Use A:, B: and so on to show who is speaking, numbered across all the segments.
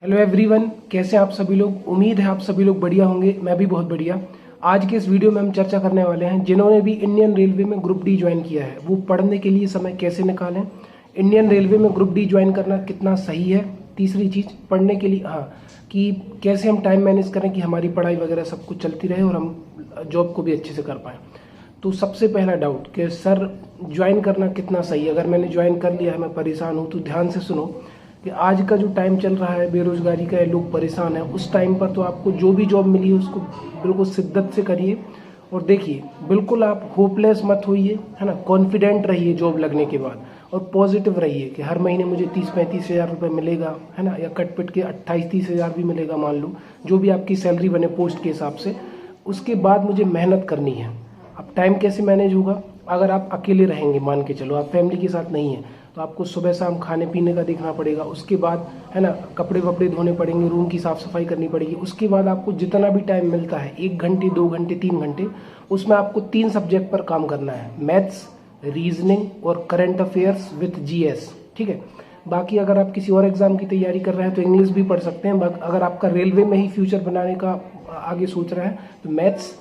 A: Hello everyone, कैसे हैं आप सभी लोग। उम्मीद है आप सभी लोग बढ़िया होंगे। मैं भी बहुत बढ़िया। आज के इस वीडियो में हम चर्चा करने वाले हैं जिन्होंने भी इंडियन रेलवे में ग्रुप डी ज्वाइन किया है वो पढ़ने के लिए समय कैसे निकालें। इंडियन रेलवे में ग्रुप डी ज्वाइन करना कितना सही है। तीसरी चीज़ पढ़ने के लिए कि कैसे हम टाइम मैनेज करें कि हमारी पढ़ाई वगैरह सब कुछ चलती रहे और हम जॉब को भी अच्छे से कर पाएँ। तो सबसे पहला डाउट कि सर ज्वाइन करना कितना सही है। अगर मैंने ज्वाइन कर लिया है, मैं परेशान हूँ, तो ध्यान से सुनो कि आज का जो टाइम चल रहा है बेरोजगारी का, लोग परेशान हैं, उस टाइम पर तो आपको जो भी जॉब मिली है उसको बिल्कुल शिद्दत से करिए और देखिए। बिल्कुल आप होपलेस मत होइए, है ना। कॉन्फिडेंट रहिए जॉब लगने के बाद और पॉजिटिव रहिए कि हर महीने मुझे 30-35 हज़ार रुपये मिलेगा, है ना, या कट पिट के 28-30 हज़ार भी मिलेगा, मान लो जो भी आपकी सैलरी बने पोस्ट के हिसाब से। उसके बाद मुझे मेहनत करनी है। अब टाइम कैसे मैनेज होगा। अगर आप अकेले रहेंगे, मान के चलो आप फैमिली के साथ नहीं हैं, तो आपको सुबह शाम खाने पीने का देखना पड़ेगा। उसके बाद, है ना, कपड़े वपड़े धोने पड़ेंगे, रूम की साफ़ सफाई करनी पड़ेगी। उसके बाद आपको जितना भी टाइम मिलता है, 1 घंटे 2 घंटे 3 घंटे, उसमें आपको 3 सब्जेक्ट पर काम करना है, मैथ्स, रीजनिंग और करंट अफेयर्स विथ जीएस। ठीक है। बाकी अगर आप किसी और एग्जाम की तैयारी कर रहे हैं तो इंग्लिश भी पढ़ सकते हैं। अगर आपका रेलवे में ही फ्यूचर बनाने का आगे सोच रहा है तो मैथ्स,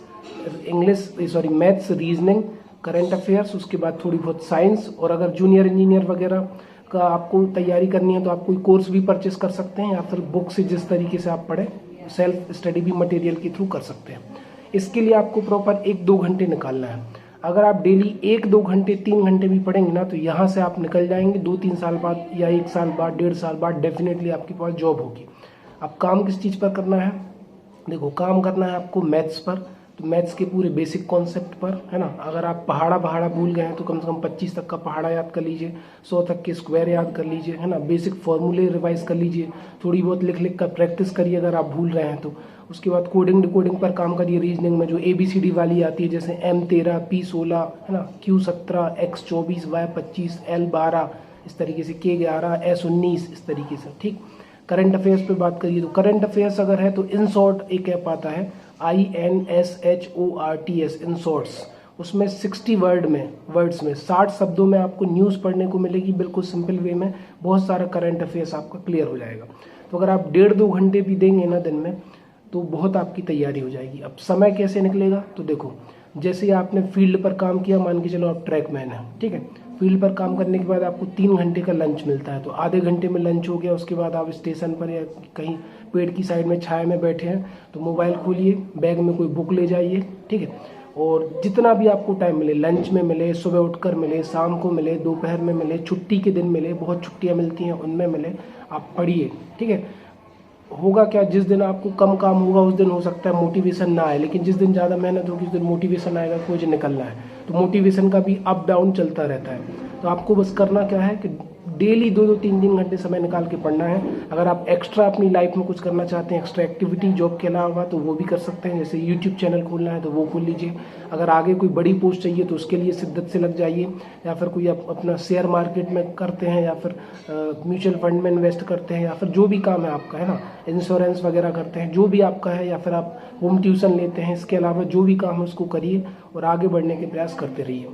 A: रीजनिंग, करंट अफेयर्स, उसके बाद थोड़ी बहुत साइंस। और अगर जूनियर इंजीनियर वगैरह का आपको तैयारी करनी है तो आप कोई कोर्स भी परचेस कर सकते हैं या फिर बुक से जिस तरीके से आप पढ़ें, सेल्फ स्टडी भी मटेरियल के थ्रू कर सकते हैं। इसके लिए आपको प्रॉपर 1-2 घंटे निकालना है। अगर आप डेली 1-2 घंटे 3 घंटे भी पढ़ेंगे ना तो यहाँ से आप निकल जाएंगे। 2-3 साल बाद या 1 साल बाद, 1.5 साल बाद डेफिनेटली आपके पास जॉब होगी। अब काम किस चीज़ पर करना है। देखो, काम करना है आपको मैथ्स पर, तो मैथ्स के पूरे बेसिक कॉन्सेप्ट पर, है ना। अगर आप पहाड़ा भूल गए हैं तो कम से कम 25 तक का पहाड़ा याद कर लीजिए, 100 तक के स्क्वायर याद कर लीजिए, है ना। बेसिक फॉर्मूले रिवाइज कर लीजिए, थोड़ी बहुत लिख कर प्रैक्टिस करिए अगर आप भूल रहे हैं तो। उसके बाद कोडिंग डिकोडिंग पर काम करिए। रीजनिंग में जो ABCD वाली आती है, जैसे M13, P16, है ना, Q17, X24, Y25, L12, इस तरीके से, K11, S19, इस तरीके से। ठीक। करंट अफेयर्स पे बात करिए तो करंट अफेयर्स अगर है तो इन शॉर्ट एक ऐप आता है, INSHORTS, इन शॉर्ट्स। उसमें 60 वर्ड्स में 60 शब्दों में आपको न्यूज़ पढ़ने को मिलेगी, बिल्कुल सिंपल वे में। बहुत सारा करंट अफेयर्स आपका क्लियर हो जाएगा। तो अगर आप 1.5-2 घंटे भी देंगे ना दिन में तो बहुत आपकी तैयारी हो जाएगी। अब समय कैसे निकलेगा तो देखो, जैसे आपने फील्ड पर काम किया, मान के चलो आप ट्रैकमैन हैं, ठीक है। फील्ड पर काम करने के बाद आपको 3 घंटे का लंच मिलता है, तो आधे घंटे में लंच हो गया। उसके बाद आप स्टेशन पर या कहीं पेड़ की साइड में छाया में बैठे हैं तो मोबाइल खोलिए, बैग में कोई बुक ले जाइए, ठीक है। और जितना भी आपको टाइम मिले, लंच में मिले, सुबह उठकर मिले, शाम को मिले, दोपहर में मिले, छुट्टी के दिन मिले, बहुत छुट्टियाँ मिलती हैं उनमें मिले, आप पढ़िए, ठीक है। होगा क्या, जिस दिन आपको कम काम होगा उस दिन हो सकता है मोटिवेशन ना आए, लेकिन जिस दिन ज़्यादा मेहनत होगी उस दिन मोटिवेशन आएगा कि मुझे निकलना है। तो मोटिवेशन का भी अप डाउन चलता रहता है। तो आपको बस करना क्या है कि डेली 2-2, 3-3 घंटे समय निकाल के पढ़ना है। अगर आप एक्स्ट्रा अपनी लाइफ में कुछ करना चाहते हैं, एक्स्ट्रा एक्टिविटी जॉब के अलावा, तो वो भी कर सकते हैं। जैसे यूट्यूब चैनल खोलना है तो वो खोल लीजिए। अगर आगे कोई बड़ी पोस्ट चाहिए तो उसके लिए शिद्दत से लग जाइए। या फिर कोई अपना शेयर मार्केट में करते हैं या फिर म्यूचुअल फंड में इन्वेस्ट करते हैं, या फिर जो भी काम है आपका, है ना, इंश्योरेंस वगैरह करते हैं, जो भी आपका है, या फिर आप होम ट्यूशन लेते हैं, इसके अलावा जो भी काम है उसको करिए और आगे बढ़ने के प्रयास करते रहिए।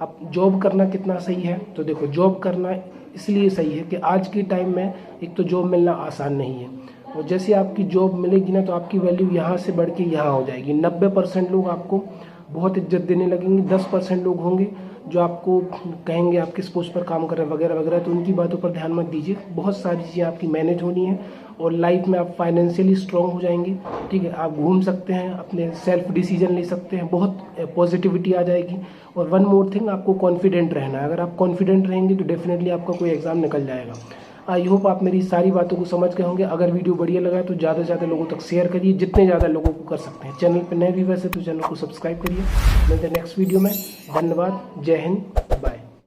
A: अब जॉब करना कितना सही है तो देखो, जॉब करना इसलिए सही है कि आज के टाइम में एक तो जॉब मिलना आसान नहीं है, और जैसे आपकी जॉब मिलेगी ना तो आपकी वैल्यू यहाँ से बढ़ के यहाँ हो जाएगी। 90% लोग आपको बहुत इज्जत देने लगेंगे, 10% लोग होंगे जो आपको कहेंगे आप किस पोस्ट पर काम कर रहे हैं वगैरह वगैरह, तो उनकी बातों पर ध्यान मत दीजिए। बहुत सारी चीज़ें आपकी मैनेज होनी है और लाइफ में आप फाइनेंशियली स्ट्रांग हो जाएंगे, ठीक है। आप घूम सकते हैं, अपने सेल्फ डिसीजन ले सकते हैं, बहुत पॉजिटिविटी आ जाएगी। और वन मोर थिंग, आपको कॉन्फिडेंट रहना है। अगर आप कॉन्फिडेंट रहेंगे तो डेफिनेटली आपका कोई एग्जाम निकल जाएगा। आई होप आप मेरी सारी बातों को समझ गए होंगे। अगर वीडियो बढ़िया लगा तो ज़्यादा से ज़्यादा लोगों तक शेयर करिए, जितने ज़्यादा लोगों को कर सकते हैं। चैनल पर नए व्यूअर्स है तो चैनल को सब्सक्राइब करिए। मिलते हैं नेक्स्ट वीडियो में। धन्यवाद। जय हिंद। बाय।